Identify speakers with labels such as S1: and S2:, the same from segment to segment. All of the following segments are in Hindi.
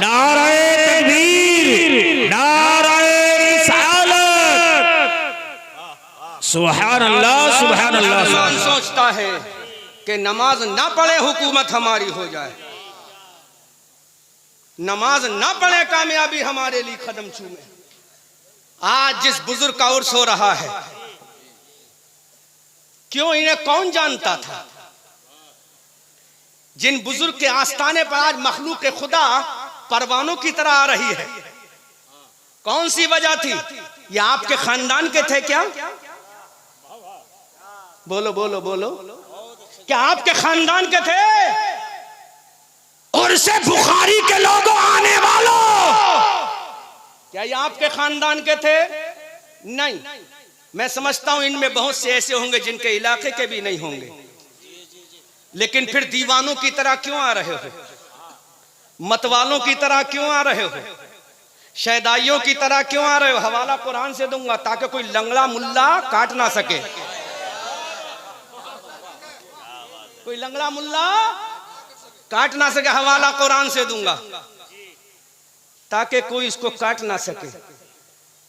S1: नारे तकबीर, नारे रिसालत। सुभान अल्लाह, सुभान अल्लाह।
S2: सोचता है कि नमाज ना पढ़े हुकूमत हमारी हो जाए, नमाज ना पढ़े कामयाबी हमारे लिए कदम चूमे। आज जिस बुजुर्ग का उर्स हो रहा है, क्यों इन्हें कौन जानता था? जिन बुजुर्ग के आस्थाने पर आज मखलूक के खुदा परवानों की तरह आ रही है, कौन सी वजह थी? ये आपके खानदान के थे क्या? बोलो बोलो बोलो, क्या आपके खानदान के थे? और से बुखारी के लोगों आने वालों, क्या ये आपके खानदान के थे? नहीं। मैं समझता हूं इनमें बहुत से ऐसे होंगे जिनके इलाके के भी नहीं होंगे, लेकिन फिर दीवानों की तरह क्यों आ रहे हो? मतवालों की तरह क्यों आ रहे हो? शहदाइयों की तरह क्यों आ रहे हो? हवाला कुरान से दूंगा ताकि कोई लंगड़ा मुल्ला काट ना सके, कोई लंगड़ा मुल्ला काट ना सके। हवाला कुरान से दूंगा ताकि कोई इसको काट ना सके।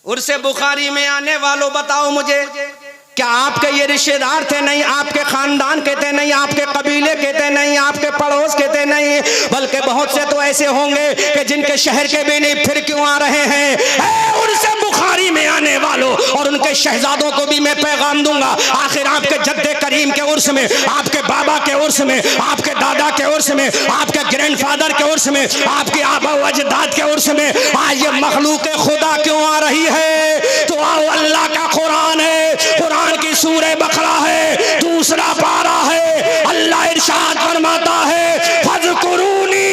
S2: उर्से बुखारी में आने वालों, बताओ मुझे, क्या आपके ये रिश्तेदार थे? नहीं। आपके खानदान के थे? नहीं। आपके कबीले के थे? नहीं। आपके पड़ोस के थे? नहीं। बल्कि बहुत से तो ऐसे होंगे कि जिनके शहर के भी नहीं, फिर क्यों आ रहे हैं? उर्से बुखारी में आने वालों और उनके शहजादों को भी मैं पैगाम दूंगा। आखिर आपके जद्दे करीम के उर्स में, आपके बाबा के उर्स में, आपके दादा के उर्स में, आपके ग्रैंडफादर के उर्स में, आपके आबा व अजदाद के उर्स में आज ये मखलूक खुदा क्यों आ रही है? तो आओ, अल्लाह का कुरान है, कुरान की सूरह बकरा है, दूसरा पारा है। अल्लाह इरशाद फरमाता है, फज़कुरूनी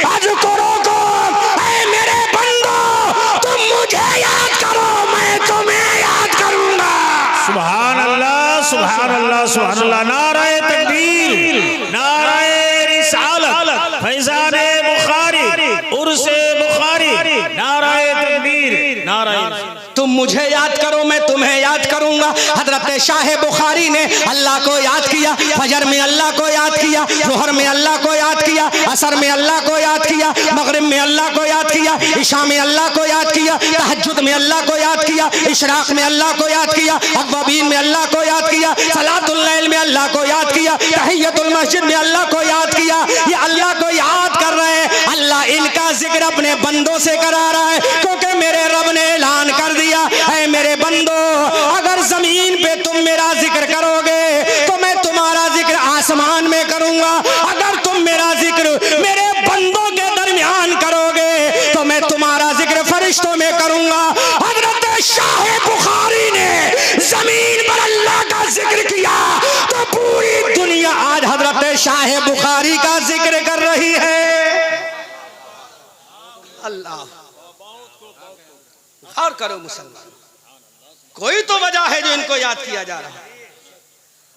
S2: अज़कुरुकुम, ऐ मेरे बंदो तुम मुझे याद करो, मैं तुम्हें याद करूंगा।
S1: सुभान अल्लाह, सुभान अल्लाह, सुभान अल्लाह। नारे तकबीर, नारे रिसालत, फैज़ान बुखारी, उर्से बुखारी, नारे तकबीर, नारे।
S2: तुम मुझे याद करो, मैं तुम्हें याद करूंगा। हजरत शाह बुखारी ने अल्लाह को याद किया, फजर में अल्लाह को याद किया, जोहर में अल्लाह को याद किया, असर में अल्लाह को याद किया, मगरिब में अल्लाह को याद किया, इशा में अल्लाह को याद किया, तहज्जुद में अल्लाह को याद किया, इशराक में अल्लाह को याद किया, अव्वाबीन में अल्लाह को याद किया, सलातुल लैल में अल्लाह को याद किया, तहियतुल मस्जिद में अल्लाह को याद किया। ये अल्लाह को याद कर रहे हैं। अल्लाह इनका जिक्र अपने बंदों से करा रहा है, क्योंकि मेरे रब ने ऐलान कर दिया, ऐ मेरे बंदो, अगर जमीन पे तुम मेरा जिक्र करोगे तो मैं तुम्हारा जिक्र आसमान में करूंगा। अगर तुम मेरा जिक्र मेरे बंदों के दरमियान करोगे तो मैं तुम्हारा जिक्र फरिश्तों में करूंगा। हजरत शाह बुखारी ने जमीन पर अल्लाह का जिक्र किया तो पूरी दुनिया आज हजरत शाह बुखारी का जिक्र कर रही है। अल्लाह, और करो मुसलमान, कोई तो वजह है जो इनको याद किया जा रहा है,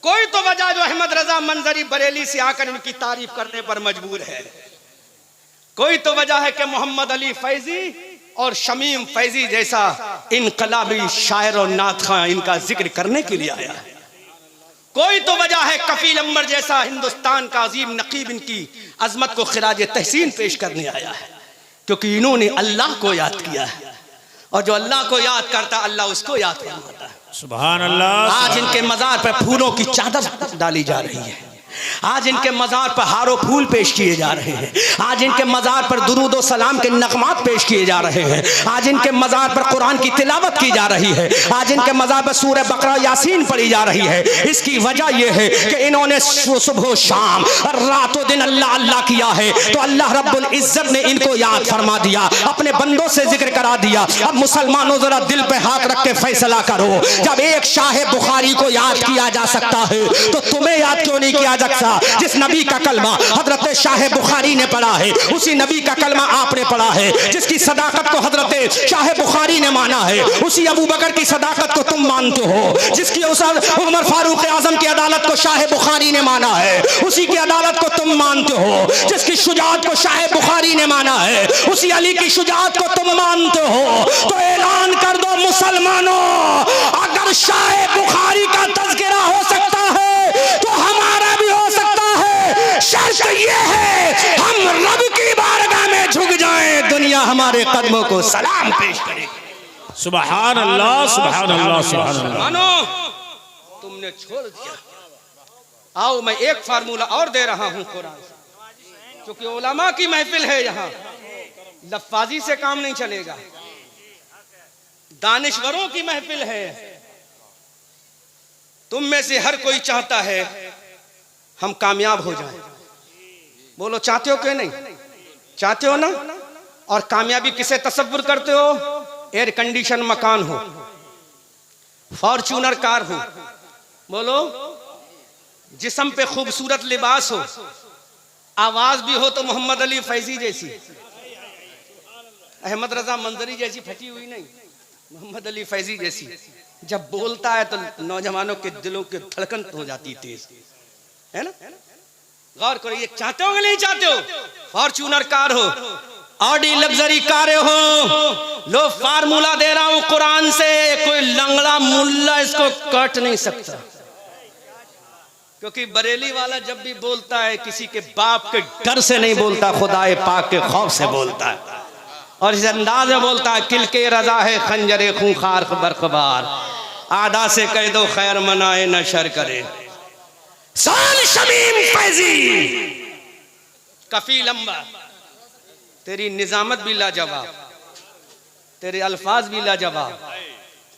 S2: कोई तो वजह जो अहमद रजा मंजरी बरेली से आकर उनकी तारीफ करने पर मजबूर है, कोई तो वजह है कि मोहम्मद अली फैजी और शमीम फैजी जैसा इनकलाबी शायर और नात खां इनका जिक्र करने के लिए आया है। कोई तो वजह है कफील अम्बर जैसा हिंदुस्तान का अजीम नकीब इनकी अजमत को खिराज तहसीन पेश करने आया है, क्योंकि इन्होंने अल्लाह को याद किया है, और जो अल्लाह को याद करता अल्लाह उसको याद फरमाता है।
S1: सुभान अल्लाह।
S2: आज इनके मजार पर फूलों की चादर डाली जा रही है, आज इनके मजार पर हारो फूल पेश किए जा रहे हैं, आज इनके मजार पर दुरूद और सलाम के नगमात पेश किए जा रहे हैं, आज इनके मजार पर कुरान की तिलावत की जा रही है, आज इनके मजार पर सूरह बकरा यासीन पढ़ी जा रही है। इसकी वजह यह है कि इन्होंने सुबह शाम रातों दिन अल्लाह अल्लाह किया है, तो अल्लाह रब्बुल इज्जत ने इनको याद फरमा दिया, अपने बंदों से जिक्र करा दिया। अब मुसलमानों जरा दिल पे हाथ रख के फैसला करो, जब एक शाह बुखारी को याद किया जा सकता है तो तुम्हें याद क्यों नहीं किया जा सकता? जिस नबी का कलमा हजरत शाह बुखारी ने पढ़ा है, उसी नबी का कलमा आपने पढ़ा है। जिसकी सदाकत को हजरत शाह बुखारी ने माना है, उसी अबू बकर की सदाकत को तुम मानते हो। जिसकी उमर फारूक आजम की अदालत को शाह बुखारी ने माना है, उसी की अदालत को तुम मानते हो। जिसकी शुजाअत को शाह बुखारी ने माना है, उसी अली की शुजाअत को तुम मानते हो। तो ऐलान कर दो मुसलमानों, अगर शाह बुखारी का तज़किरा हो सकता है तो हमारा भी हो सकता है। शर्त ये है हम रब की बारगाह में झुक जाएं, हमारे कदमों को सलाम पेश करेगी।
S1: सुभान अल्लाह सुभान अल्लाह सुभान अल्लाह।
S2: मानो तुमने छोड़ दिया, आओ मैं एक फार्मूला और दे रहा हूं कुरान से, क्योंकि उलमा की महफिल है, यहाँ लफ्फाजी से काम नहीं चलेगा, दानिश्वरों की महफिल है। तुम में से हर कोई चाहता है हम कामयाब हो जाएं। बोलो चाहते हो कि नहीं? चाहते हो ना? और कामयाबी किसे तसव्वुर करते हो? एयर कंडीशन मकान हो, फॉर्च्यूनर कार हो, बोलो जिस्म पे खूबसूरत लिबास हो, आवाज भी हो तो मोहम्मद अली फैजी जैसी, अहमद रजा मंजरी जैसी फटी हुई नहीं, मोहम्मद अली फैजी जैसी। जब बोलता है तो नौजवानों के दिलों की धड़कन हो जाती तेज, है ना? गौर करो, ये चाहते हो कि नहीं चाहते हो? फॉर्च्यूनर कार हो, ऑडी लग्जरी कारें हो। लो फार्मूला दे रहा हूं कुरान से, कोई लंगड़ा मुल्ला इसको काट नहीं सकता, क्योंकि बरेली वाला जब भी बोलता है किसी के बाप के डर से नहीं बोलता, खुदाए पाक के खौफ से बोलता है, और इस अंदाज में बोलता है किल के रजा है खंजरे खूंखार बरकबार, आदा से कह दो खैर मनाए न शर करे। साल शमीम फैजी कफी लंबा, तेरी निजामत भी लाजवाब, तेरे अल्फाज भी लाजवाब।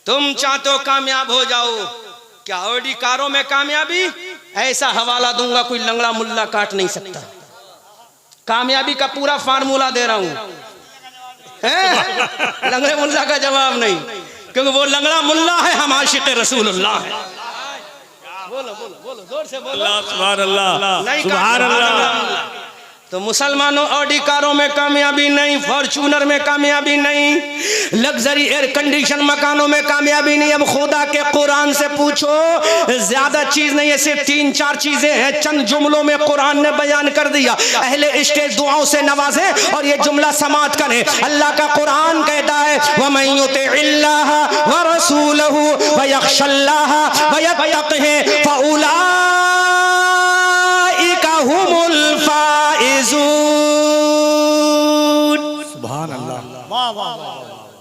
S2: तुम चाहते हो कामयाब हो जाओ, क्या ऑडी कारों में कामयाबी? ऐसा हवाला दूंगा कोई लंगड़ा मुल्ला काट नहीं सकता। कामयाबी का पूरा फार्मूला दे रहा हूं, लंगड़े मुल्ला का जवाब नहीं, क्योंकि वो लंगड़ा मुल्ला है, हम आशिक रसूलुल्लाह है। बोलो बोलो बोलो जोर से बोलो
S1: सुभान अल्लाह
S2: नहीं
S1: सुभान अल्लाह।
S2: तो मुसलमानों ऑडी कारों में कामयाबी नहीं, फॉर्च्यूनर में कामयाबी नहीं, लग्जरी एयर कंडीशन मकानों में कामयाबी नहीं। अब खुदा के कुरान से पूछो, ज्यादा चीज नहीं है, सिर्फ 3-4 चीजें हैं, चंद जुमलों में कुरान ने बयान कर दिया। अहले स्टेज दुआओं से नवाजे और ये जुमला समात करें। अल्लाह का कुरान कहता है वमन युतिइल्लाह व रसूलहु व यख्शल्लाह व यत्तक़िहि फउलाइका हुमुल
S1: सुभान अल्लाह।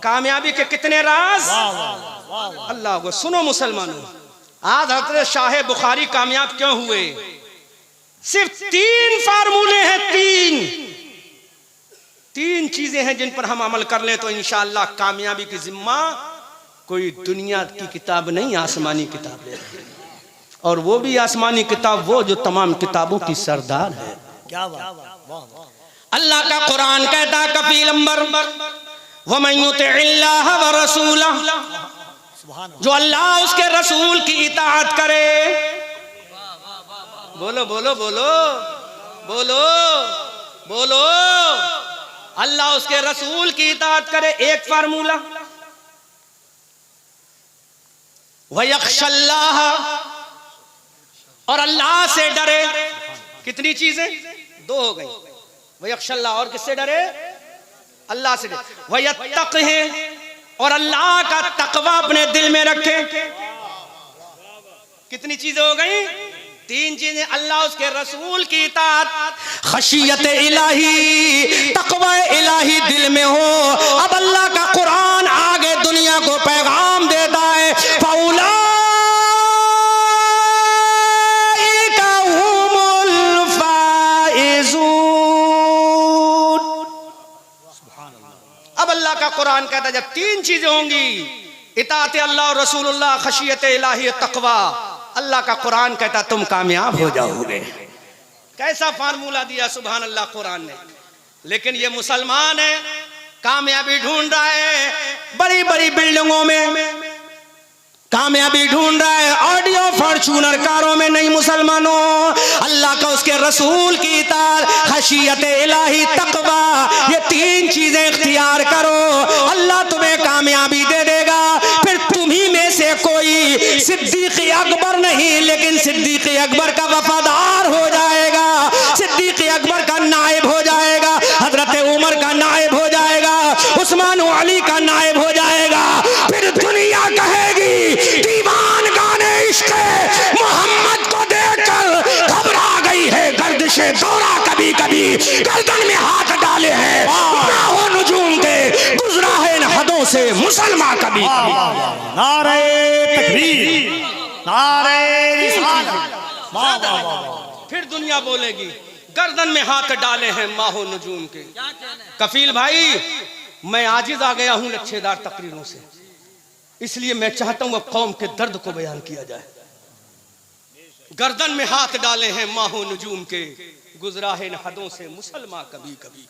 S2: कामयाबी के कितने राज अल्लाह को सुनो मुसलमानों। आज हजरत शाह बुखारी कामयाब क्यों हुए? सिर्फ 3 फार्मूले हैं, 3 चीजें हैं जिन पर हम अमल कर ले तो इंशाअल्लाह कामयाबी की जिम्मा कोई दुनिया की किताब नहीं, आसमानी किताब ले, और वो भी आसमानी किताब वो जो तमाम किताबों की सरदार है।
S1: क्या बात।
S2: अल्लाह का कुरान कहता है कफील अंबर वमन युतिइल्लाह व रसूलह, जो अल्लाह उसके रसूल की इताअत करे। बोलो बोलो बोलो बोलो बोलो, अल्लाह उसके रसूल की इताअत करे, एक फार्मूला। व यख्शल्लाह, और अल्लाह से डरे। कितनी चीजें? 2 हो गई। वयख्शल्लाह, और किससे डरे? अल्लाह से डरे। वयत्तक़िहि, और अल्लाह का तकवा अपने दिल में रखे। कितनी चीजें हो गई? 3 चीजें। अल्लाह उसके रसूल की इताअत, खशियत इलाही, तकवा इलाही दिल में हो। अब अल्लाह का कुरान आगे दुनिया को पैगाम देता है का कुरान कहता है जब 3 चीजें होंगी, इताअत अल्लाह और रसूलुल्लाह, खशियत इलाही, तकवा, अल्लाह का कुरान कहता तुम कामयाब हो जाओगे। कैसा फार्मूला दिया सुभान अल्लाह कुरान ने। लेकिन ये मुसलमान है, कामयाबी ढूंढ रहा है बड़ी बड़ी बिल्डिंगों में, कामयाबी ढूंढ रहा है ऑडियो फॉर्च्यूनर कारों में नहीं। मुसलमानों, अल्लाह का उसके रसूल की इताअत, खशियत इलाही, तकवा, ये 3 चीजें इख्तियार करो, अल्लाह तुम्हें कामयाबी दे देगा। फिर तुम्ही में से कोई सिद्दीक़ अकबर नहीं, लेकिन सिद्दीक़ अकबर का वफादार हो जाएगा, सिद्दीक़ अकबर का नायब हो जाएगा, हजरत उमर का नायब हो जाएगा, उस्मान अली का नायब हो जाएगा। फिर दुनिया कहेगी दीवान गाने इश्क़ मोहम्मद को देखकर घबरा गई है, गर्दिशे दौरा कभी कभी गर्दन में हाथ डाले हैं, ना हो नुजूम के मुसलमान कभी कभी।
S3: नारे तकबीर, नारे रिसालत, वाह वाह वाह।
S2: फिर दुनिया बोलेगी गर्दन में हाथ डाले हैं माहो नजूम के। कफील भाई, मैं आजिज आ गया हूं लच्छेदार तकरीरों से, इसलिए मैं चाहता हूं अब कौम के दर्द को बयान किया जाए। गर्दन में हाथ डाले हैं माहो नजूम के, गुजरा है इन हदों से मुसलमान कभी कभी।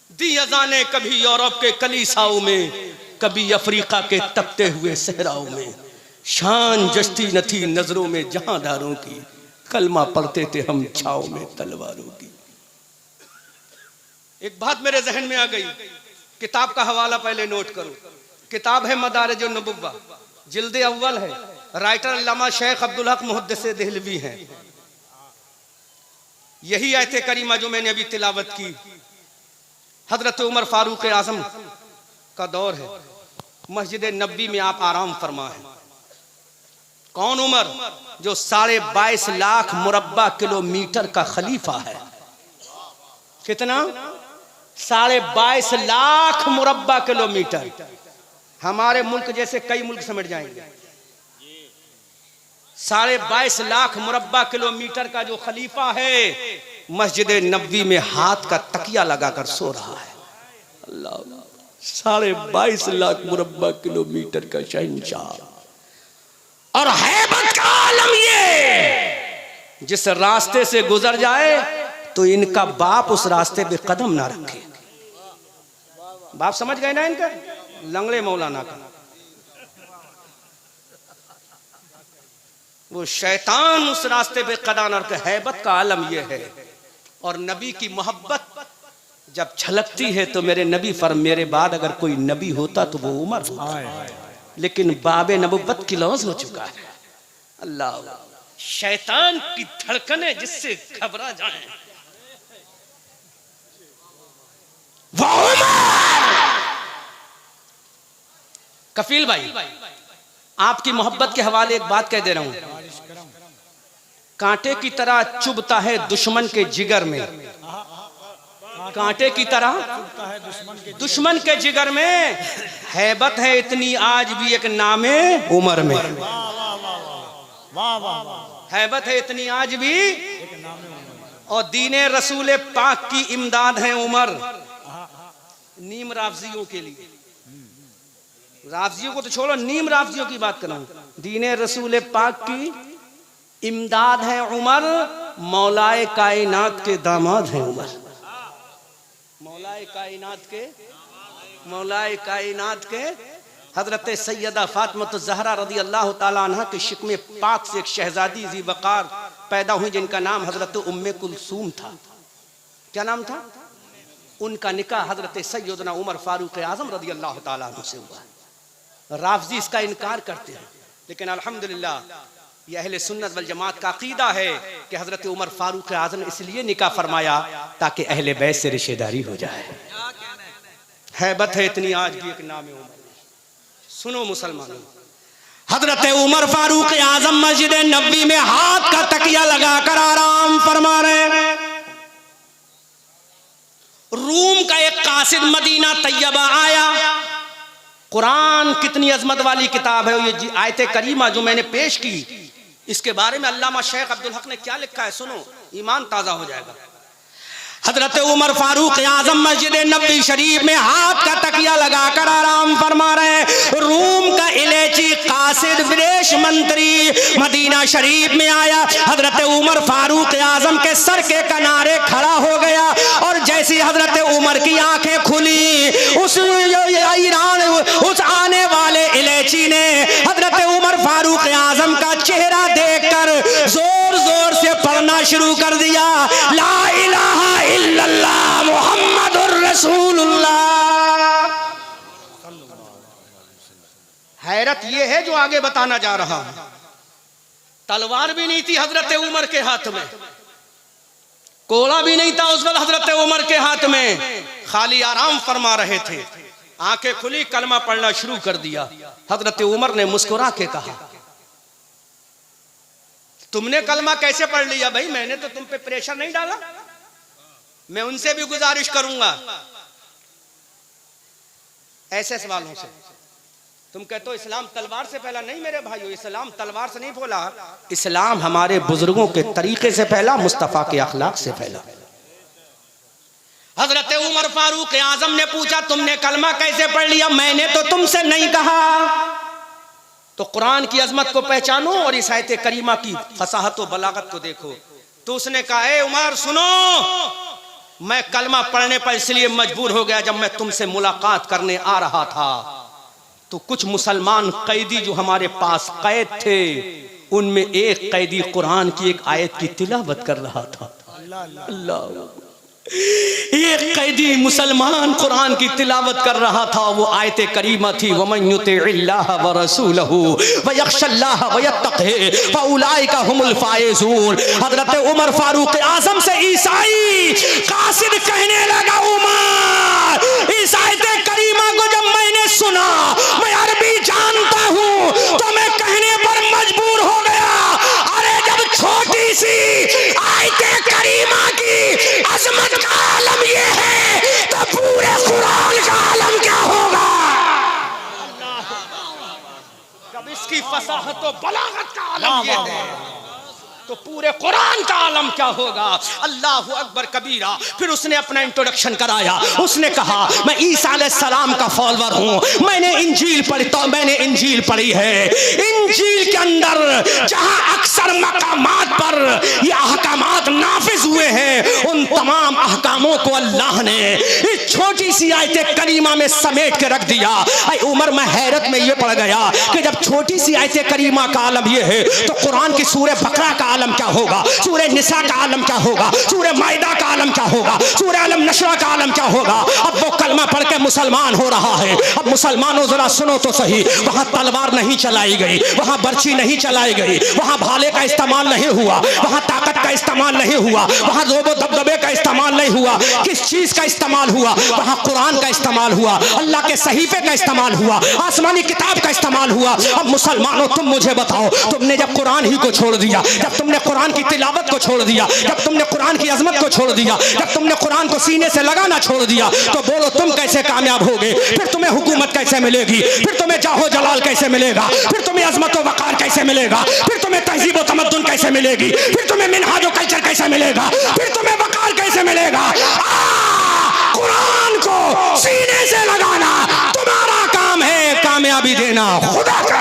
S2: दी अजाने कभी यूरोप के कलीसाओं में, कभी अफ्रीका के तपते हुए सहराओं में। शान जश्ती न थी नजरों में जहांदारों की, कलमा पढ़ते थे हम छाओं में तलवारों की। एक बात मेरे जहन में आ गई, किताब का हवाला पहले नोट करो। किताब है मदारिज नबुव्वा, जिल्द अव्वल है, राइटर अल्लामा शेख अब्दुल हक मुहद्दिस देहलवी हैं। यही आयत करीमा जो मैंने अभी तिलावत की, हजरत उमर फारूक आजम का दौर है। मस्जिद नबी में आप आराम फरमा है। कौन उमर? जो 22.5 लाख मुरब्बा किलोमीटर का खलीफा है। कितना? 22.5 लाख मुरब्बा किलोमीटर। हमारे मुल्क जैसे कई मुल्क समझ जाएंगे। 22.5 लाख मुरब्बा किलोमीटर का जो खलीफा है, मस्जिद नबी में हाथ का तकिया लगाकर सो रहा है। अल्लाह, 22.5 लाख मुरब्बा किलोमीटर का शहंशाह और हैबत का आलम ये, जिस रास्ते से गुजर जाए तो इनका बाप उस रास्ते पे कदम ना रखे। बाप समझ गए ना इनका? लंगड़े मौलाना का वो शैतान उस रास्ते पे कदम ना रखे। हैबत का आलम ये है। और नबी की मोहब्बत जब छलकती है तो मेरे नबी फर मेरे बाद अगर कोई नबी होता तो वो उमर होता, लेकिन बाबे नबुव्वत की लौज हो चुका है। अल्लाह, शैतान की धड़कनें जिससे घबरा जाएं वो उमर। कफील भाई, आपकी मोहब्बत के हवाले एक बात कह दे रहा हूं। कांटे की तरह चुभता है दुश्मन के जिगर में, कांटे की तरह दुश्मन के जिगर में। हैबत है इतनी आज भी एक नामे उमर में। हैबत है इतनी आज भी, और दीने रसूल पाक की इमदाद है उमर। नीम राफजियों के लिए, राफजियों को तो छोड़ो, नीम राफजियों की बात कर रहा हूं। दीने रसूल पाक की इमदाद है उमर। मौलाए कायनात के दामाद हैं उमर। मौलाए कायनात के हजरत सैयदा फातिमा ज़हरा रदी अल्लाह ताला अन्हा के शिकमे पाक से एक शहजादी ज़ी वक़ार पैदा हुई, जिनका नाम हजरत उम्मे कुलसूम था। क्या नाम था? उनका निकाह हजरत सैयदना उमर फारूक आजम रदी अल्लाह ताला अन्हु से हुआ। राफजी इसका इनकार करते हैं, लेकिन अल्हम्दुलिल्लाह ये अहले सुन्नत वल जमात का अकीदा है कि हजरत उमर फारूक आजम इसलिए निकाह फरमाया ताकि अहले बैत से रिश्तेदारी हो जाए। हैबत है इतनी आज भी एक नाम उमर। सुनो मुसलमानों, हजरत उमर फारूक आजम मस्जिद नबी में हाथ का तकिया लगाकर आराम फरमा रहे हैं। रूम का एक कासिद मदीना तैयबा आया। कुरान कितनी अजमत वाली किताब है। ये आयत करीमा जो मैंने पेश की, इसके बारे में अल्लामा शेख अब्दुल हक ने क्या लिखा है, सुनो, ईमान ताजा हो जाएगा। हजरत उमर फारूक आजम मस्जिद नबी शरीफ में हाथ का तकिया लगाकर आराम फरमा रहे हैं। रूम का इलेची कासिद विदेश मंत्री मदीना शरीफ में आया। हजरत उमर फारूक आजम के सर के किनारे खड़ा हो गया, और जैसी हजरत उमर की आंखें खुली, उस ईरान उस आने वाले इलेची ने हजरत उमर फारूक आजम का चेहरा देखकर जोर जोर से पढ़ना शुरू कर दिया, ला इलाहा इल्लल्लाह मुहम्मदुर रसूलुल्लाह। हैरत यह है जो आगे बताना जा रहा है। तलवार भी नहीं थी हजरत उमर के हाथ में, कोड़ा भी नहीं था उस वक्त हजरत उमर के हाथ में, खाली आराम फरमा रहे थे। आंखें खुली, कलमा पढ़ना शुरू कर दिया। हजरत उमर ने मुस्कुरा के कहा, तुमने कलमा कैसे पढ़ लिया भाई? मैंने तो तुम पे प्रेशर नहीं डाला। मैं उनसे भी गुजारिश करूंगा ऐसे सवालों से तुम कहते हो इस्लाम तलवार से फैला, नहीं मेरे भाइयों, इस्लाम तलवार से नहीं फैला, इस्लाम हमारे बुजुर्गों के तरीके से फैला, मुस्तफा के अखलाक से फैला। हजरत उमर फारूक आजम ने पूछा तुमने कलमा कैसे पढ़ लिया? मैंने तो तुमसे नहीं कहा। तो कुरान की अजमत को पहचानो और इस आयत करीमा की फसाहत व बलागत को देखो। तो उसने कहा ए उमर सुनो, मैं कलमा पढ़ने पर इसलिए मजबूर हो गया, जब मैं तुमसे मुलाकात करने आ रहा था तो कुछ मुसलमान कैदी जो हमारे पास कैद थे, उनमें एक कैदी कुरान की एक आयत की तिलावत कर रहा था। अल्लाह, एक कैदी मुसलमान कुरान की तिलावत कर रहा था, वो आयत करीमा थी वमन युतिइल्लाह व रसूलहू व यख्शल्लाह व यत्तक़ी फउलाइका हुमुल फाइज़ून। हजरत उमर फारूक आजम से ईसाई कासिद कहने लगा, उमर इस आयत करीमा को जब मैंने सुना, मैं अरबी जानता हूँ, तो मैं कहने पर मजबूर हो गया, अरे जब छोटी सी आयत करीमा की अजमत का आलम ये है तो पूरे कुरान का आलम क्या होगा? जब इसकी फसाहत और बलागत का आलम ये है तो पूरे कुरान का आलम क्या होगा? अल्लाहु अकबर कबीरा। फिर उसने अपना इंट्रोडक्शन कराया, उसने कहा मैं ईसा अलैहिस्सलाम का फॉलोअर हूँ, मैंने इंजील पढ़ी, तो मैंने इंजील पढ़ी है। इंजील के अंदर जहाँ अक्सर मकामात पर ये अहकामात नाफिज हुए हैं, उन तमाम अहकामों को अल्लाह ने इस छोटी सी आयत करीमा में समेट के रख दिया। उमर मैं हैरत में ये पड़ गया कि जब छोटी सी आयत करीमा का आलम ये है तो कुरान की सूरह बकरा का आलम क्या होगा, सूरह निसा का आलम क्या होगा, सूरह माइदा का आलम क्या होगा, सूरह अलम नशरा का आलम क्या होगा? अब वो कलमा पढ़ के मुसलमान हो रहा है। अब मुसलमानों जरा सुनो तो सही, वहां तलवार नहीं चलाई गई, वहां बर्छी नहीं चलाई गई, वहां भाले का इस्तेमाल नहीं हुआ, वहां ताकत का इस्तेमाल नहीं हुआ, वहां रोबो दबदबे का इस्तेमाल नहीं हुआ। किस चीज का इस्तेमाल हुआ? वहां कुरान का इस्तेमाल हुआ, अल्लाह के सहीफे का इस्तेमाल हुआ, आसमानी किताब का इस्तेमाल हुआ। अब मुसलमानों तुम मुझे बताओ, तुमने जब कुरान ही को छोड़ दिया, जब तुमने कुरान की तिलावत को छोड़ दिया, जब तुमने कुरान की अजमत को छोड़ दिया, जब तुमने कुरान को सीने से लगाना छोड़ दिया, तो बोलो तुम कैसे कामयाब होगे? फिर तुम्हें हुकूमत कैसे मिलेगी? फिर तुम्हें जाहो जलाल कैसे मिलेगा? फिर तुम्हें अजमत व वकार कैसे मिलेगा? फिर तुम्हें तहजीब व तमद्दुन कैसे मिलेगी? फिर तुम्हें मिनहाज व कल्चर कैसे मिलेगा? फिर तुम्हें वकार कैसे मिलेगा? कुरान को सीने से लगाना तुम्हारा काम है, कामयाबी देना खुदा का।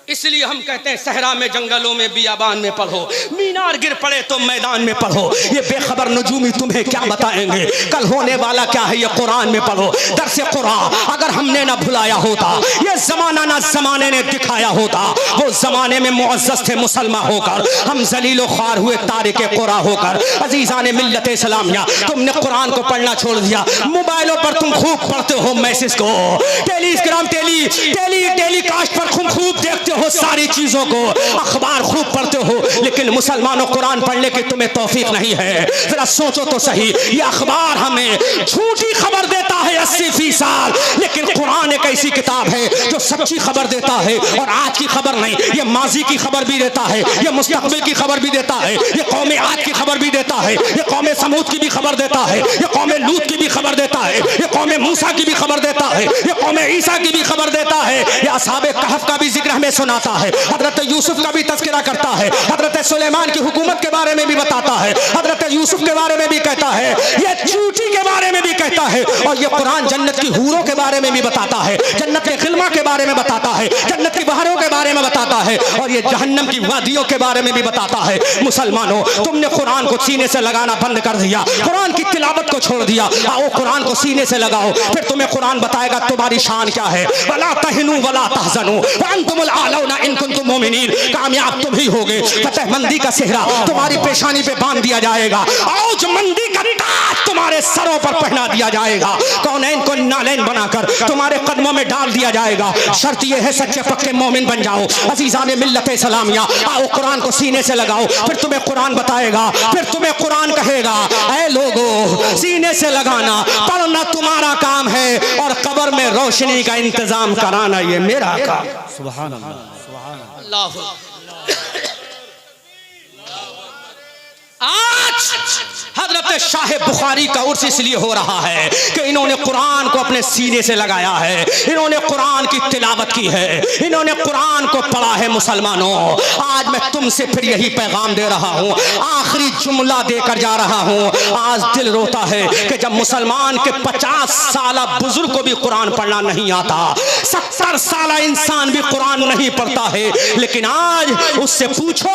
S2: इसलिए हम कहते हैं सहरा में, जंगलों में, बियाबान में पढ़ो, मीनार गिर पड़े तो मैदान में पढ़ो। ये बेखबर नजूमी तुम्हें क्या बताएंगे कल होने वाला क्या है, ये कुरान में पढ़ो। दरसे कुरान अगर हमने ना भुलाया होता, ये जमाना ना जमाने ने दिखाया होता, वो जमाने में मुअज़्ज़ज़ थे मुसलमान होकर, हम जलीलो ख्वार हुए तारिके कुरान होकर। अजीज़ान मिल्लत इस्लामिया, तुमने कुरान को पढ़ना छोड़ दिया, मोबाइलों पर तुम खूब पढ़ते हो मैसेज को, टेलीग्राम टेलीकास्ट पर तुम खूब देखते हो सारी चीजों को, अखबार खूब पढ़ते हो, लेकिन मुसलमानों कुरान पढ़ने की तुम्हें तौफीक नहीं है। जरा सोचो तो सही, ये अखबार हमें झूठी खबर देता है 80%, लेकिन कुरान एक ऐसी किताब है जो सच्ची खबर देता है, और आज की खबर नहीं, ये माजी की खबर भी देता है, ये मुस्तकबिल की खबर भी देता है, ये कौमे आद की खबर भी देता है, ये कौमे समूद की भी खबर देता है, ये कौमे लूत की भी खबर देता है, ये कौमे मूसा की भी खबर देता है, ये कौमे ईसा की भी खबर देता है, ये असहाबे कहफ का भी जिक्र हमें सुनाता है, हजरत यूसुफ का भी तज़किरा करता है, हजरत सुलेमान की हुकूमत के बारे में भी बताता है, हजरत यूसुफ के बारे में भी कहता है, ये चूटी के बारे में भी कहता है, और ये कुरान जन्नत की हूरों के बारे में भी बताता है, जन्नत के खिलमा के बारे में बताता है, जन्नत की बहारों के बारे में बताता है, और ये जहन्नम की वादियों के बारे में भी बताता है। मुसलमानों, तुमने कुरान को सीने से लगाना बंद कर दिया, कुरान की तिलावत को छोड़ दिया। आओ कुरान को सीने से लगाओ, फिर तुम्हें कुरान बताएगा तुम्हारी शान क्या है। वला तहिनु वला तहज़नु व अंतुमुल आलौना इन कुंतुम मोमिनीन, कामयाब तुम ही होगे। फतहमंदी का सेहरा तुम्हारी पेशानी पे बांध दिया जाएगा, औज मंदी का ताज तुम्हारे सरों पर पहना दिया जाएगा, कौनैन को नालैन बनाकर तुम्हारे कदमों में डाल दिया जाएगा। शर्त यह है सच्चे पक्के मोमिन बन जाओ। अज़ीज़ान मिल्लत इस्लामिया, आओ कुरान को सीने से लगाओ, फिर तुम्हें कुरान बताएगा, फिर तुम्हें कुरान कहेगा ऐ लोगो सीने से लगाना, पढ़ना तुम्हारा काम है, और कब्र में रोशनी का इंतजाम कराना ये मेरा काम।
S3: सुभान अल्लाह, सुभान अल्लाह।
S2: आज आज हजरत शाह बुखारी का उर्स इसलिए हो रहा है कि इन्होंने कुरान को अपने सीने से लगाया है, इन्होंने कुरान की तिलावत की है, इन्होंने कुरान को पढ़ा है। मुसलमानों, आज मैं तुमसे फिर यही पैगाम दे रहा हूँ, आखिरी जुमला देकर जा रहा हूँ। आज दिल रोता है कि जब मुसलमान के 50 साल बुजुर्ग को भी कुरान पढ़ना नहीं आता, 70 साल इंसान भी कुरान नहीं पढ़ता है, लेकिन आज उससे पूछो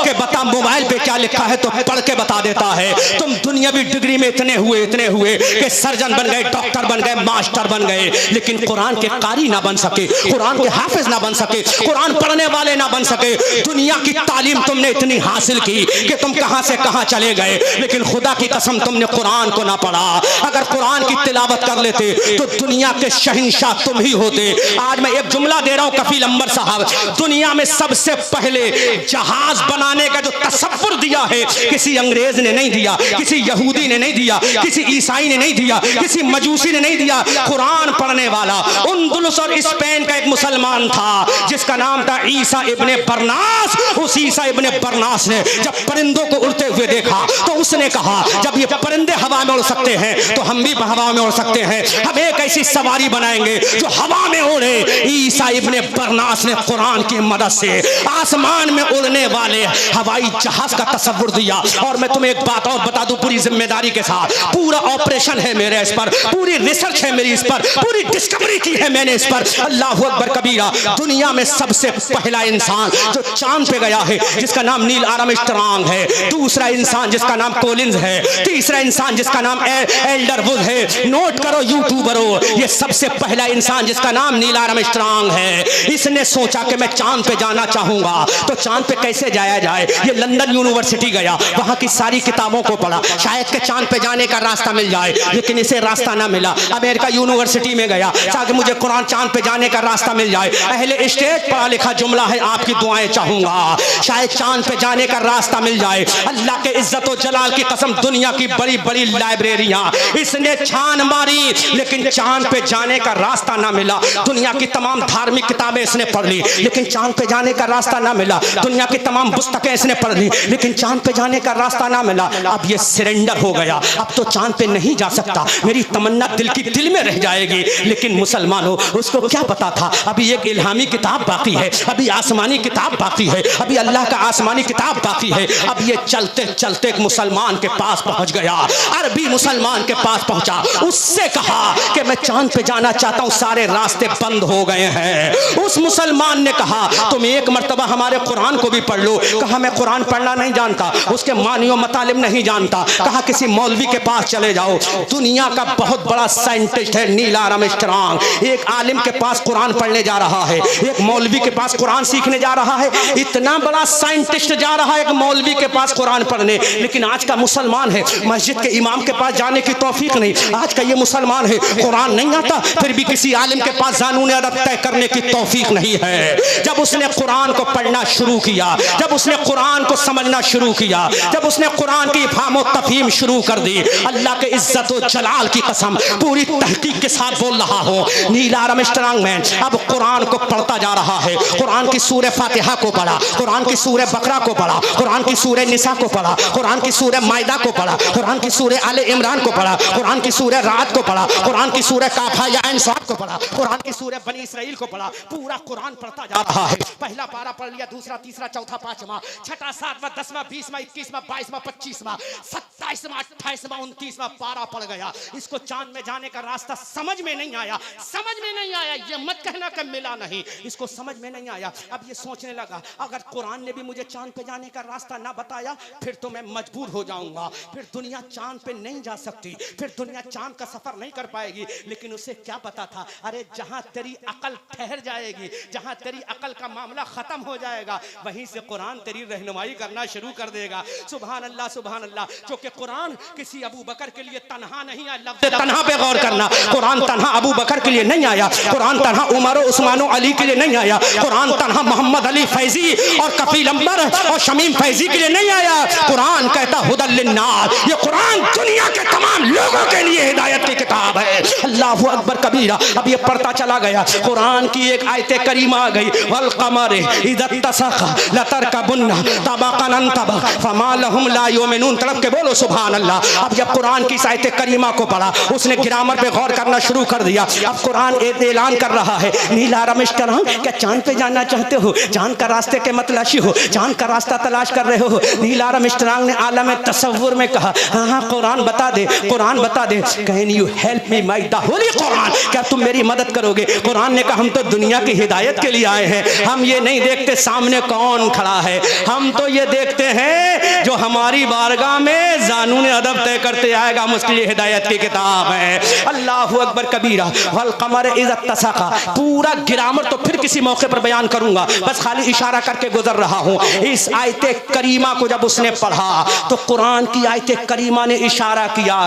S2: कि बता मोबाइल पे क्या लिखा है, तो पढ़ के बता देता है। तुम दुनियावी डिग्री में इतने हुए कि सर्जन बन गए, डॉक्टर बन गए, मास्टर बन गए, लेकिन कुरान के कारी ना बन सके, कुरान के हाफिज ना बन सके, कुरान पढ़ने वाले ना बन सके। दुनिया की तालीम तुमने इतनी हासिल की कि तुम कहां से कहां चले गए, लेकिन खुदा की कसम तुमने कुरान को ना पढ़ा। अगर कुरान की तिलावत कर लेते तो दुनिया के शहंशाह तुम ही होते। आज मैं एक जुमला दे रहा हूं, कफील अंबर साहब, दुनिया में सबसे पहले जहाज बनाने का जो तसव्वुर दिया है किसी अंग्रेज ने नहीं दिया, किसी यहूदी ने नहीं दिया, किसी ईसाई ने नहीं दिया, किसी मजूसी ने नहीं दिया। कुरान पढ़ने वाला उंदुलुस और स्पेन का एक मुसलमान था जिसका नाम था ईसा इब्ने बरनास। उस ईसा इब्ने बरनास ने जब परिंदों को उड़ते हुए देखा तो उसने कहा, जब ये परिंदे हवा में उड़ सकते हैं तो हम भी हवा में उड़ सकते हैं, हम एक ऐसी सवारी बनाएंगे जो हवा में उड़े। ईसा इब्ने बरनास ने कुरान की मदद से आसमान में उड़ने वाले हवाई जहाज का तस्वुर दिया। और मैं तुम्हें एक बात और बता दूं, पूरी जिम्मेदारी के साथ, पूरा ऑपरेशन है मेरे इस पर, पूरी रिसर्च है मेरी इस पर, पूरी डिस्कवरी की है मैंने इस पर। अल्लाह अकबर कबीरा। दुनिया में सबसे पहला इंसान जो चांद पे गया है जिसका नाम नील आर्मस्ट्रांग है, दूसरा इंसान जिसका नाम कोलिंस है, तीसरा इंसान जिसका नाम एल्डर वुड है। नोट करो यूट्यूबरों, ये सबसे पहला इंसान जिसका नाम नील आर्मस्ट्रांग है, इसने सोचा कि मैं चांद पे जाना चाहूंगा, तो चांद पे कैसे जाया जाए। ये लंदन यूनिवर्सिटी गया, वहां की सारी किताबों को पढ़ा, शायद के चांद पे जाने का रास्ता मिल जाए, लेकिन इसे रास्ता ना मिला। अमेरिका यूनिवर्सिटी में गया ताकि मुझे कुरान चांद पे जाने का रास्ता मिल जाए। अहले स्टेट पढ़ा लिखा जुमला है, आपकी दुआएं चाहूंगा, शायद चांद पे जाने का रास्ता मिल जाए। अल्लाह के इज्जत और जलाल की कसम, दुनिया की बड़ी बड़ी लाइब्रेरियां इसने छान मारी, लेकिन चांद पे जाने का रास्ता ना मिला। दुनिया की तमाम धार्मिक किताबें इसने पढ़ ली, लेकिन चांद पे जाने का रास्ता ना मिला। दुनिया की तमाम पुस्तकें इसने पढ़ ली, लेकिन चांद पे जाने का रास्ता ना मिला। अब ये सरेंडर हो गया, अब तो चांद पे नहीं जा सकता, मेरी तमन्ना दिल की दिल में रह जाएगी। लेकिन मुसलमानों, उसको क्या पता था अभी एक इल्हामी किताब बाकी है, अभी आसमानी किताब बाकी है, अभी अल्लाह का आसमानी किताब बाकी है। अब ये चलते चलते एक मुसलमान के पास पहुंच गया, अरबी मुसलमान के पास पहुंचा, उससे कहा कि मैं चांद पे जाना चाहता हूं, सारे रास्ते बंद हो गए हैं। उस मुसलमान ने कहा, तुम एक मर्तबा हमारे कुरान को भी पढ़ लो। कहा, मैं कुरान पढ़ना नहीं जानता, उसके मानियो मतालिब नहीं जानता। कहा, किसी मौलवी के पास चले जाओ। दुनिया का बहुत बड़ा साइंटिस्ट है नील आर्मस्ट्रांग, एक आलिम के पास कुरान पढ़ने जा रहा है, एक मौलवी के पास कुरान सीखने जा रहा है। इतना बड़ा साइंटिस्ट जा रहा है एक मौलवी के पास कुरान पढ़ने, लेकिन आज का मुसलमान है मस्जिद के इमाम के पास जाने की तौफीक नहीं। आज का ये मुसलमान है कुरान नहीं आता, फिर भी किसी आलिम के पास जानून अदब तय करने की तौफीक नहीं है। जब उसने कुरान को पढ़ना शुरू किया, जब उसने कुरान को समझना शुरू किया, जब उसने कुरान की फाहम और तफहीम शुरू कर दी, अल्लाह के इज्जत और जलाल की कसम पूरी तहकीक के साथ बोल रहा हूँ, नील आर्मस्ट्रांग मैन अब कुरान को पढ़ता जा रहा है। कुरान की सूरह फातिहा को पढ़ा, कुरान की सूरह बकरा को पढ़ा, कुरान की सूरह निसा को पढ़ा, कुरान की सूरह माइदा को पढ़ा, कुरान की सूरह आले इमरान को पढ़ा, कुरान की सूरह रात को पढ़ा, कुरान की सूरह काफा या ऐन साद को पढ़ा, कुरान की सूरह बनी इसराइल को पढ़ा। पूरा कुरान पढ़ता जा रहा है। पहला पारा पढ़ लिया, दूसरा, तीसरा, चौथा, पांचवा, छठा, सातवां, 10वां, 20वां, 21वां, 22वां, 25वां, 27वां, 28वां, 29वां पारा पड़ गया। इसको चांद में जाने का रास्ता समझ में नहीं आया, समझ में नहीं आया। ये मत कहना कि मिला नहीं, इसको समझ में नहीं आया। अब ये सोचने लगा, अगर कुरान ने भी मुझे चांद पे जाने का रास्ता ना बताया फिर तो मैं मजबूर हो जाऊंगा, फिर दुनिया चांद पे नहीं जा सकती, फिर दुनिया चांद का सफर नहीं कर पाएगी। लेकिन उसे क्या पता था, अरे जहां तेरी अकल ठहर जाएगी, जहां तेरी अकल का मामला खत्म हो जाएगा, वहीं से कुरान तेरी रहनुमाई करना शुरू कर देगा। सुभान अल्लाह, सुभान अल्लाह। जो कि कुरान किसी अबू बकर के लिए तन्हा नहीं आया। लफ्ज़ तन्हा पे गौर करना, कुरान तन्हा अबू बकर के लिए नहीं आया, कुरान तन्हा उमर उस्मान अली के लिए नहीं आया, कुरान तन्हा मोहम्मद अली फैजी और कफील अंबर और शमीम फैजी के लिए नहीं आया। कुरान कहता हुदल लिन्नास, ये कुरान दुनिया के तमाम लोगों के लिए हिदायत की किताब है। अल्लाह अकबर कबीरा। अब ये पढ़ता चला गया, कुरान की एक आयत करीमा आ गई, वल कमर इज़ा तसक़ा लतरकबुन्ना तबक़न तबक़ फमा लहुम ला युमिनून। तड़प के बोलो सुभान अल्लाह। अब जब कुरान की आयत करीमा को पढ़ा, उसने ग्रामर पे गौर करना शुरू कर दिया। अब कुरान ऐलान कर रहा है, नीला रमेश्तराम, क्या चांद पे जाना चाहते हो? चांद का रास्ते के मतलाशी हो, चांद का रास्ता तलाश कर रहे हो? नीला रमेश्तराम ने आलम तसव्वुर में कहा, हाँ हाँ कुरान बता दे, कुरान बता दे। Can you help me my the holy Quran, क्या तुम मेरी मदद करोगे? कुरान ने कहा, हम तो दुनिया की हिदायत के लिए आए हैं, हम ये नहीं देखते सामने कौन खड़ा है, हम तो ये देखते हैं जो हमारी बारगाह में ज़ानून अदब तय करते आएगा, मुझकी ये हिदायत की किताब है। अल्लाहु अकबर कबीरा। वल कमर इज़ा तसक़ा, पूरा ग्रामर तो फिर किसी मौके पर बयान करूंगा, बस खाली इशारा करके गुजर रहा हूँ। इस आयत करीमा को जब उसने पढ़ा तो कुरान की आयत करीमा ने इशारा किया,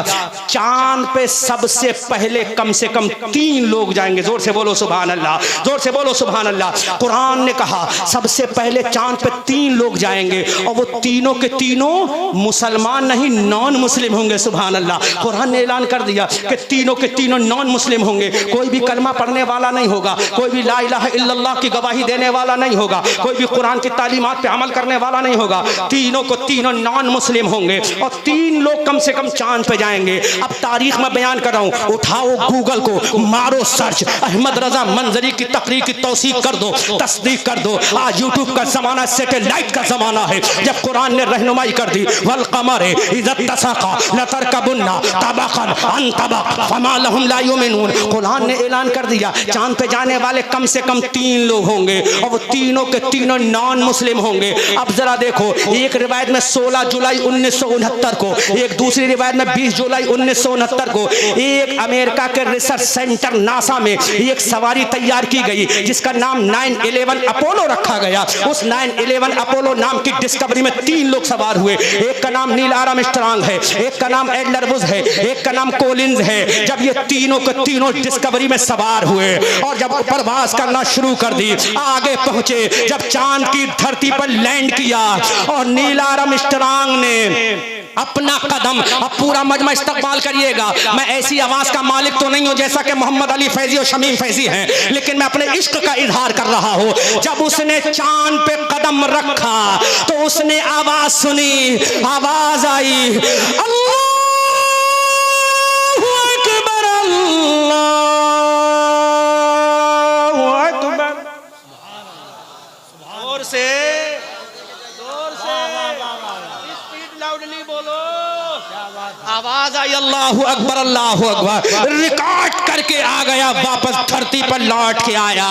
S2: चांद पे सबसे पहले कम से कम 3 लोग जाएंगे। जोर से बोलो सुभान अल्लाह, जोर से बोलो सुभान अल्लाह। कुरान ने कहा सबसे पहले चांद पे 3 लोग जाएंगे और वो तीनों के तीनों मुसलमान नहीं, नॉन मुस्लिम होंगे। सुभान अल्लाह। कुरान ने ऐलान कर दिया कि तीनों के तीनों नॉन मुस्लिम होंगे, कोई भी कलमा पढ़ने वाला नहीं होगा, कोई भी ला इलाहा इल्लल्लाह की गवाही देने वाला नहीं होगा, कोई भी कुरान की तालीमात पे अमल करने वाला नहीं होगा, तीनों को तीनों नॉन मुस्लिम होंगे और 3 लोग कम से कम चांद पे जाएंगे। अब तारीख में बयान कर रहा हूँ, उठाओ गूगल को, मारो सर्च, अहमद रजा मंजरी की तकरीर की तौसीक कर दो, तस्दीक कर दो। आज यूट्यूब का जमाना, सैटेलाइट का जमाना है। जब कुरान ने रहनुमाई कर दी, वल कमर इज़ा तसक़ा लतरकबुन्ना तबक़न अन तबक़ फमा लहुम ला युमिनून। कुरान ने ऐलान कर दिया चांद पे जाने वाले कम से कम 3 लोग होंगे और वो तीनों के तीनों नॉन मुस्लिम होंगे। अब जरा देखो, एक रिवायत में 16 जुलाई 1969 को, एक दूसरी रिवायत में 20 जुलाई 1969 को एक अमेरिका के रिसर्च सेंटर नासा में एक सवारी तैयार की गई जिसका नाम 911 अपोलो रखा गया। उस 911 अपोलो नाम की डिस्कवरी में 3 लोग सवार हुए। एक का नाम नील आर्मस्ट्रांग है, एक का नाम एडलर बुश है, एक का नाम कोलिंस है। जब ये तीनों के तीनों डिस्कवरी में सवार हुए और जब प्रवास करना शुरू कर दी, आगे पहुंचे, जब चांद की धरती पर लैंड किया और नील आर्मस्ट्रांग ने अपना कदम, अब पूरा मजमा इस्तकबाल करिएगा, मैं ऐसी आवाज का मालिक तो नहीं हूं जैसा कि मोहम्मद अली फैजी और शमीम फैजी हैं, लेकिन मैं अपने इश्क का इजहार कर रहा हूं। जब उसने चांद पे कदम रखा तो उसने आवाज सुनी, आवाज आई, अल्लाहु अकबर, अल्लाहु अकबर। जोर से, स्पीड लाउडली बोलो, आवाज आई, अल्लाहु अकबर, अल्लाहु अकबर। रिकॉर्ड करके आ गया, वापस धरती पर लौट के आया।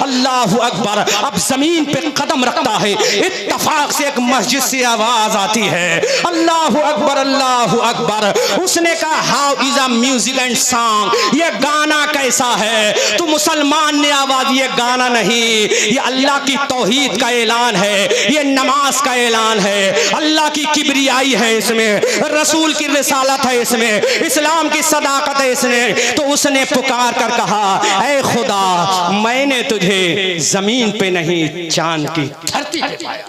S2: अल्लाहु अकबर। अब जमीन पे कदम रखता है, इत्तफाक से एक मस्जिद से आवाज आती है, अल्लाहु अकबर, अल्लाहु अकबर। उसने कहा, how is a music and song, ये गाना कैसा है? तो मुसलमान ने आवाज, ये गाना नहीं, ये अल्लाह की तौहीद का ऐलान है, ये नमाज का ऐलान है, अल्लाह की किबरियाई है इसमें, रसूल की रिसालत है इसमें, इस्लाम की सदाकत है इसमें। तो उसने पुकार कर कहा, ऐ खुदा, मैंने तुझे जमीन पे नहीं चांद की धरती पे पाया।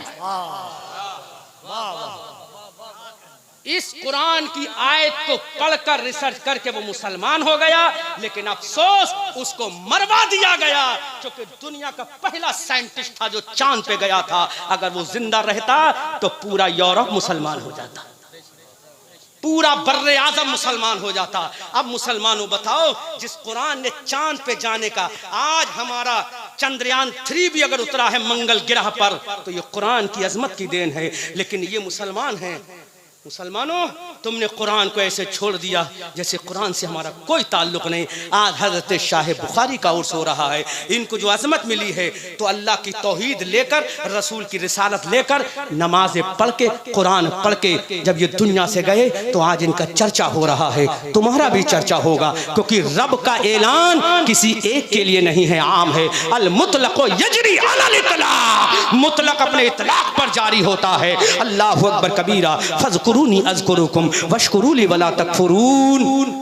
S2: इस कुरान की आयत को पढ़कर रिसर्च करके वो मुसलमान हो गया, लेकिन अफसोस उसको मरवा दिया गया, क्योंकि दुनिया का पहला साइंटिस्ट था जो चांद पे गया था। अगर वो जिंदा रहता तो पूरा यूरोप मुसलमान हो जाता, पूरा बर्रे आजम मुसलमान हो जाता। अब मुसलमानों बताओ, जिस कुरान ने चांद पे जाने का, आज हमारा चंद्रयान 3 भी अगर उतरा है मंगल ग्रह पर, तो ये कुरान की अजमत की देन है। लेकिन ये मुसलमान हैं। मुसलमानों, तुमने कुरान को ऐसे छोड़ दिया जैसे कुरान से हमारा कोई ताल्लुक नहीं। आज हजरत शाह बुखारी का उर्स हो रहा है। इनको जो अजमत मिली है तो अल्लाह की तौहीद लेकर, रसूल की रिसालत लेकर, नमाजें पढ़ के, कुरान पढ़ के जब ये दुनिया से गए तो आज इनका चर्चा हो रहा है। तुम्हारा भी चर्चा होगा, क्योंकि रब का ऐलान किसी एक के लिए नहीं है, आम है। अल मुतलक यजरी अलल इतलाक, मुतलक अपने इतलाक पर जारी होता है। अल्लाहु अकबर कबीरा। फज़कुर फज़कुरूनी अज़कुरुकुम वशकुरूली वला तकफुरून।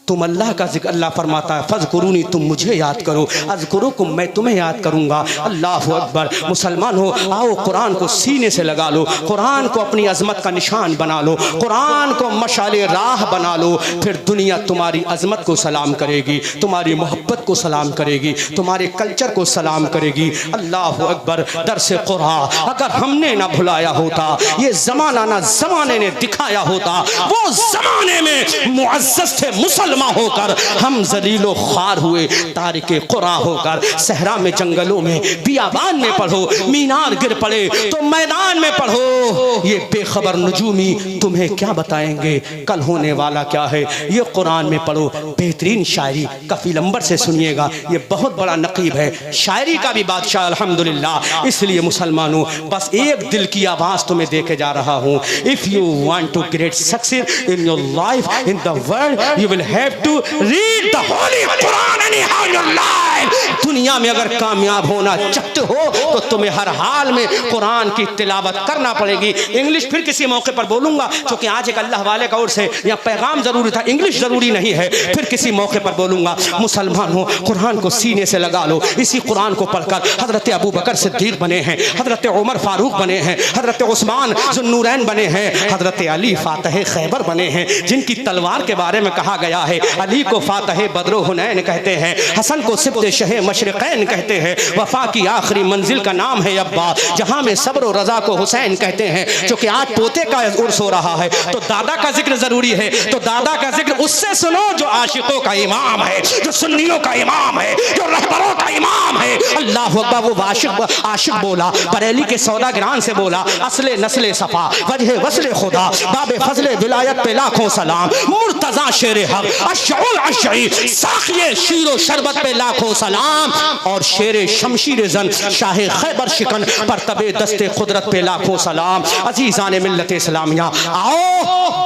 S2: तुम अल्लाह का जिक्र, अल्लाह फरमाता है फज़कुरूनी, तुम मुझे याद करो, अज़कुरुकुम, मैं तुम्हें याद करूँगा। अल्लाहु अकबर। मुसलमान हो, आओ कुरान को सीने से लगा लो, कुरान को अपनी अज़मत का निशान बना लो, कुरान को मशाले राह बना लो, फिर दुनिया तुम्हारी अज़मत को सलाम करेगी, तुम्हारी मोहब्बत को सलाम करेगी, तुम्हारे कल्चर को सलाम करेगी। अल्लाहु अकबर। दरस कुरान अगर हमने ना भुलाया होता, ये ज़माना ना ज़माने ने दिखाया होता, वो ज़माने में मुअज़्ज़ज़ थे मुसलमान होकर, हम ज़लीलो ख्वार हुए तारिके कुरान होकर। सहरा में, जंगलों में, बियाबान में पढ़ो, मीनार गिर पड़े तो मैदान में पढ़ो। ये बेखबर नजूमी तुम्हें क्या बताएंगे कल होने वाला क्या है, ये कुरान में पढ़ो। बेहतरीन शायरी कफीलंबर से सुनिएगा, ये बहुत बड़ा नकीब है, शायरी का भी बादशाह अल्हम्दुलिल्लाह। इसलिए मुसलमानों, बस एक दिल की आवाज़ तुम्हें दे के जा रहा हूँ। If you want to great success in your life in the world, you will have to read the holy Quran anyhow in your life। दुनिया में अगर कामयाब होना चाहते हो तो तुम्हें हर हाल में कुरान की तिलावत करना पड़ेगी। इंग्लिश फिर किसी मौके पर बोलूंगा, क्योंकि आज एक अल्लाह वाले का ओर से यहाँ पैगाम जरूरी था, इंग्लिश जरूरी नहीं है, फिर किसी मौके पर बोलूंगा। मुसलमान हो, कुरान को सीने से लगा लो। इसी कुरान को पढ़कर हजरत अबू बकर सिद्दीक बने हैं, हजरत उमर फारूक बने हैं, हजरत उस्मान ज़ुन्नूरैन बने हैं, हजरत अली फातह खैबर बने हैं, जिनकी तलवार के बारे में कहा गया है अली को फातह बद्र हुनैन कहते हैं, हसन को सिब्ते शहे मशरिक़ैन कहते हैं, वफा की आखिरी मंजिल का नाम है अब्बा, जहां में सब्र और रजा को हुसैन कहते हैं। क्योंकि आज पोते का उर्स हो रहा है तो दादा का जिक्र जरूरी है, तो दादा का जिक्र उससे सुनो जो आशिकों का इमाम है, जो सुन्नियों का इमाम है, जो रहबरों का इमाम है। अल्लाह अकबर। वो आशिक बोला, बरेली के सौदागरान से बोला, असले नस्ले सफा वजह वस्ले खुदा, बाबे फजले विलायत पे लाखों सलाम, मुर्तजा शेर हक अशउल अशई, साखिए शीरो शरबत पे लाखों सलाम, और शेर शमशीर जन शाहे खैबर शिकन पर तबे दस्ते कुदरत पे लाखों सलाम। अजीजान मिल्लत इस्लामिया, आओ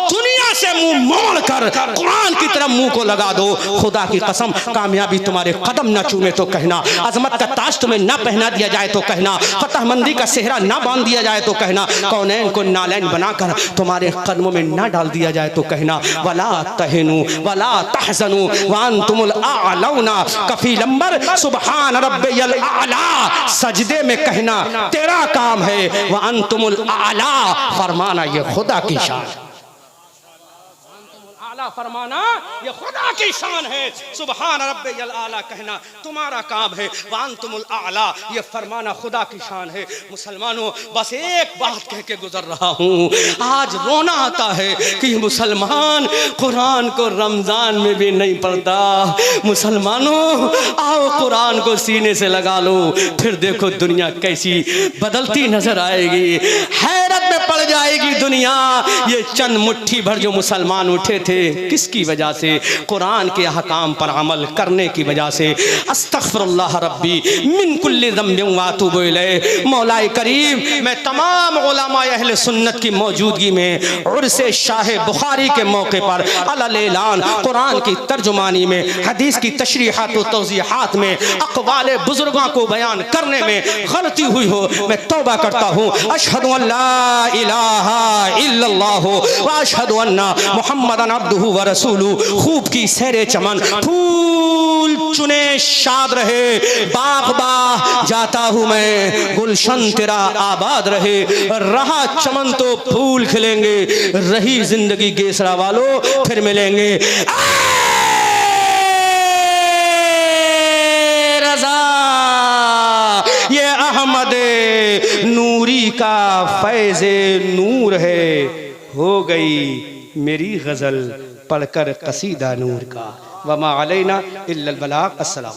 S2: दुनिया से मुंह मोड़ कर कुरान की तरफ मुंह को लगा दो। खुदा की कसम, कामयाबी तुम्हारे कदम न चूमे तो कहना, अजमत का ताज तुम्हें ना पहना दिया जाए तो कहना, फतहमंदी का सेहरा ना बांध दिया जाए तो कहना, कौनैन को नालैन बनाकर तुम्हारे कदमों में ना डाल दिया जाए तो कहना, वला तहनु वला तहज़नु व अंतुमुल आलौना। कफीलंबर सुबहान रब्बियल आला, सजदे में कहना तेरा काम है, व अंतुमुल आला, फरमाना ये खुदा की शान, फरमाना ये खुदा की शान है। सुबहान रब्बियल आला कहना तुम्हारा काम है, वांतुमुल आला ये फरमाना खुदा की शान है। मुसलमानों, बस एक बात कह के गुजर रहा हूँ, आज रोना आता है कि मुसलमान कुरान को रमजान में भी नहीं पढ़ता। मुसलमानों, आओ कुरान को सीने से लगा लो, फिर देखो दुनिया कैसी बदलती नजर आएगी, हैरत में पड़ जाएगी दुनिया। ये चंद मुट्ठी भर जो मुसलमान उठे थे, किसकी वजह से? कुरान के अहकाम पर अमल करने की वजह से। अस्तगफिरुल्लाह रब्बी मिन कुल्लि ज़म्बिन व अतूबु इलैह। मौलाए करीम, मैं तमाम उलमा अहले सुन्नत की मौजूदगी में उर्से शाह बुखारी के मौके पर अलल ऐलान कुरान की तर्जुमानी में, हदीस की तशरीहात व तौज़ीहात में, अक़वाले बुजुर्गों को बयान करने में गलती हुई हो, मैं तौबा करता हूँ। अशहदु अल्ला इलाहा इल्लल्लाह व अशहदु अन्ना मुहम्मदन अब्दुहु व रसूलुहु। खूब की सैरे चमन, फूल चुने शाद रहे, बाग बाग जाता हूँ मैं, गुलशन तेरा आबाद रहे। रहा चमन तो फूल खिलेंगे, रही जिंदगी गेसरा वालों फिर मिलेंगे। रज़ा ये अहमद नूरी का फैज़े नूर है, हो गई मेरी गजल पढ़कर कसीदा नूर का। वमा अलैना इल्लल बलाग। अस्सलाम।